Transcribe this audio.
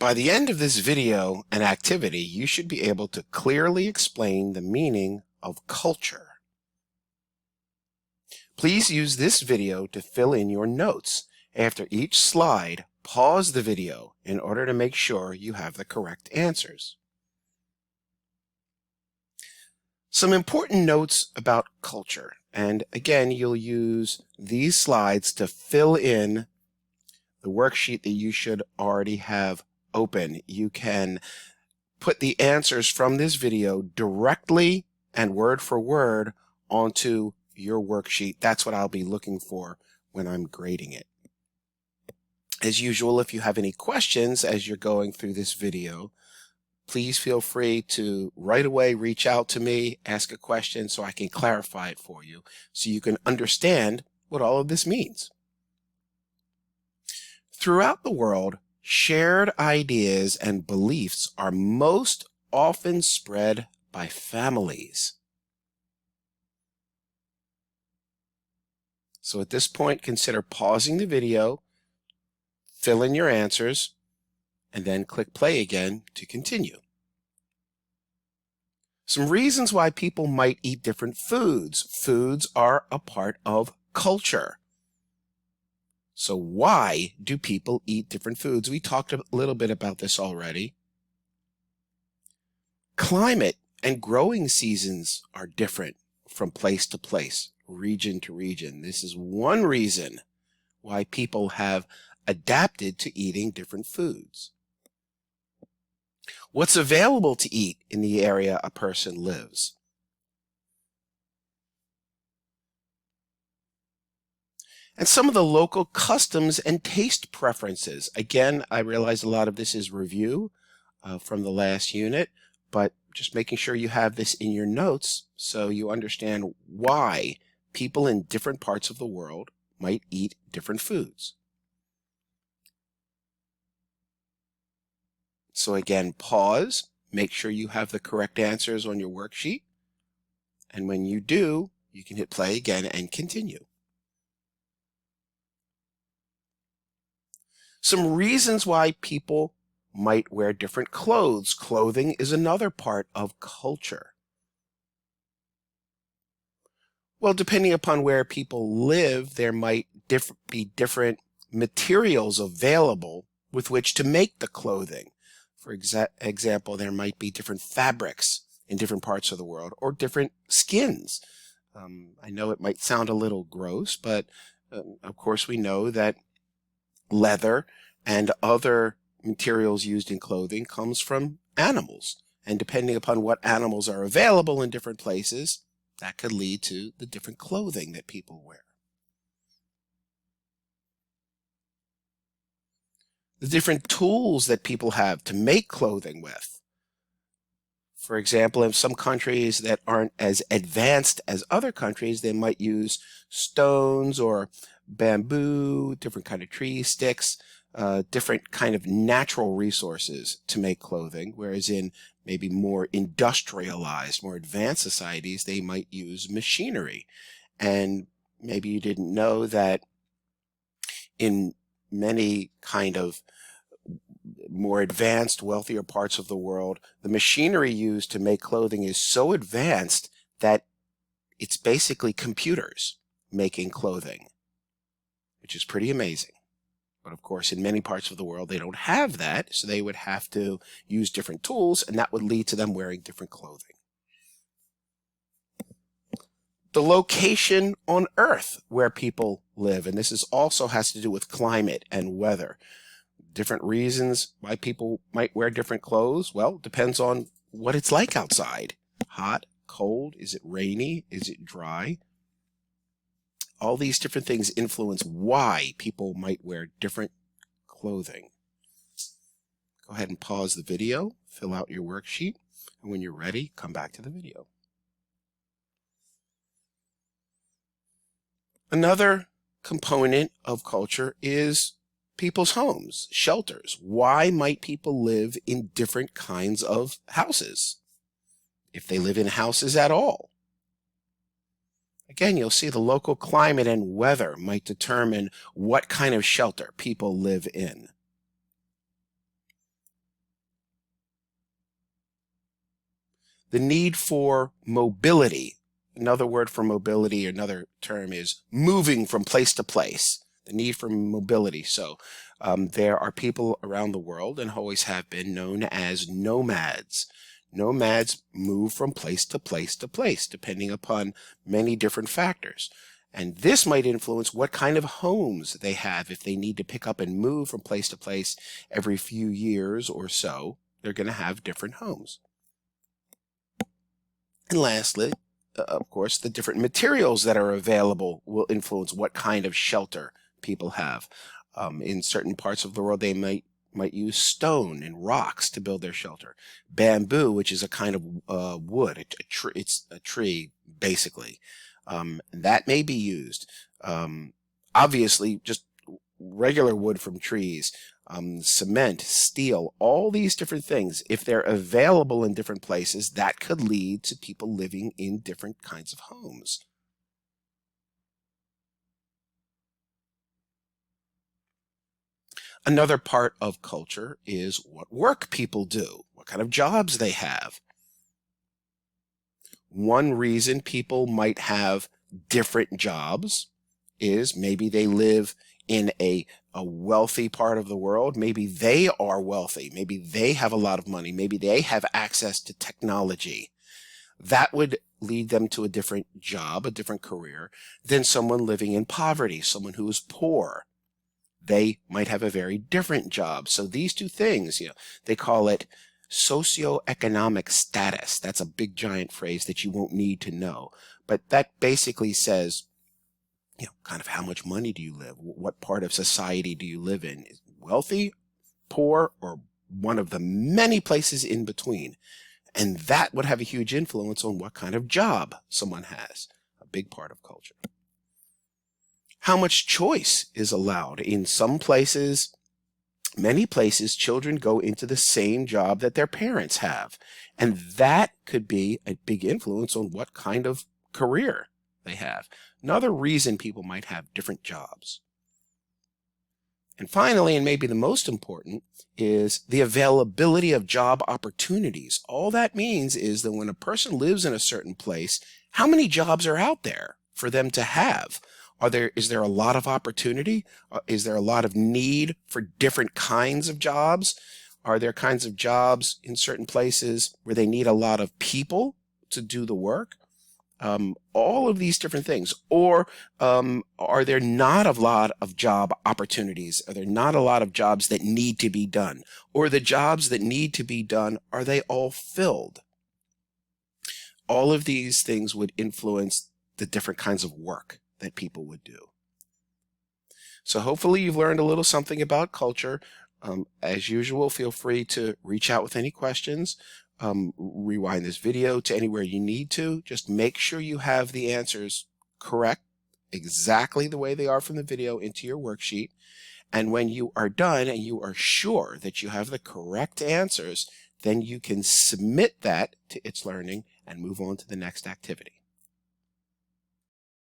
By the end of this video and activity, you should be able to clearly explain the meaning of culture. Please use this video to fill in your notes. After each slide, pause the video in order to make sure you have the correct answers. Some important notes about culture, and again, you'll use these slides to fill in the worksheet that you should already have open. You can put the answers from this video directly and word for word onto your worksheet. That's what I'll be looking for when I'm grading it. As usual, if you have any questions as you're going through this video, please feel free to right away reach out to me, ask a question so I can clarify it for you so you can understand what all of this means. Throughout the world, shared ideas and beliefs are most often spread by families. So at this point, consider pausing the video, fill in your answers, and then click play again to continue. Some reasons why people might eat different foods. Foods are a part of culture. So why do people eat different foods? We talked a little bit about this already. Climate and growing seasons are different from place to place, region to region. This is one reason why people have adapted to eating different foods. What's available to eat in the area a person lives? And some of the local customs and taste preferences. Again, I realize a lot of this is review from the last unit, but just making sure you have this in your notes so you understand why people in different parts of the world might eat different foods. So again, pause, make sure you have the correct answers on your worksheet, and when you do, you can hit play again and continue. Some reasons why people might wear different clothes. Clothing is another part of culture. Well, depending upon where people live, there might be different materials available with which to make the clothing. For example, there might be different fabrics in different parts of the world, or different skins. I know it might sound a little gross, but of course we know that leather and other materials used in clothing comes from animals. And depending upon what animals are available in different places, that could lead to the different clothing that people wear. The different tools that people have to make clothing with. For example, in some countries that aren't as advanced as other countries, they might use stones or bamboo, different kind of tree sticks, different kind of natural resources to make clothing, whereas in maybe more industrialized, more advanced societies, they might use machinery. And maybe you didn't know that in many kind of more advanced, wealthier parts of the world, the machinery used to make clothing is so advanced that it's basically computers making clothing, which is pretty amazing. But of course, in many parts of the world, they don't have that, so they would have to use different tools, and that would lead to them wearing different clothing. The location on Earth where people live, and this is also has to do with climate and weather. Different reasons why people might wear different clothes. Well, it depends on what it's like outside. Hot, cold, is it rainy, is it dry? All these different things influence why people might wear different clothing. Go ahead and pause the video, fill out your worksheet, and when you're ready, come back to the video. Another component of culture is people's homes, shelters. Why might people live in different kinds of houses, if they live in houses at all? Again, you'll see the local climate and weather might determine what kind of shelter people live in. The need for mobility. Another word for mobility, another term is moving from place to place. The need for mobility. So there are people around the world, and always have been, known as nomads. Nomads move from place to place to place, depending upon many different factors. And this might influence what kind of homes they have. If they need to pick up and move from place to place every few years or so, they're going to have different homes. And lastly, of course, the different materials that are available will influence what kind of shelter people have. In certain parts of the world, they might use stone and rocks to build their shelter. Bamboo, which is a kind of wood, it's a tree, basically. That may be used. Obviously, just regular wood from trees, cement, steel, all these different things, if they're available in different places, that could lead to people living in different kinds of homes. Another part of culture is what work people do, what kind of jobs they have. One reason people might have different jobs is maybe they live in a wealthy part of the world. Maybe they are wealthy. Maybe they have a lot of money. Maybe they have access to technology. That would lead them to a different job, a different career, than someone living in poverty, someone who is poor. They might have a very different job. So these two things, they call it socioeconomic status. That's a big giant phrase that you won't need to know. But that basically says, kind of how much money do you live? What part of society do you live in? Is wealthy, poor, or one of the many places in between? And that would have a huge influence on what kind of job someone has. A big part of culture. How much choice is allowed? In some places, many places, children go into the same job that their parents have. And that could be a big influence on what kind of career they have. Another reason people might have different jobs. And finally, and maybe the most important, is the availability of job opportunities. All that means is that when a person lives in a certain place, how many jobs are out there for them to have? Is there a lot of opportunity? Is there a lot of need for different kinds of jobs? Are there kinds of jobs in certain places where they need a lot of people to do the work? All of these different things. Or are there not a lot of job opportunities? Are there not a lot of jobs that need to be done? Or the jobs that need to be done, are they all filled? All of these things would influence the different kinds of work that people would do. So hopefully you've learned a little something about culture. As usual, feel free to reach out with any questions. Rewind this video to anywhere you need to. Just make sure you have the answers correct, exactly the way they are from the video, into your worksheet. And when you are done and you are sure that you have the correct answers, then you can submit that to It's Learning and move on to the next activity.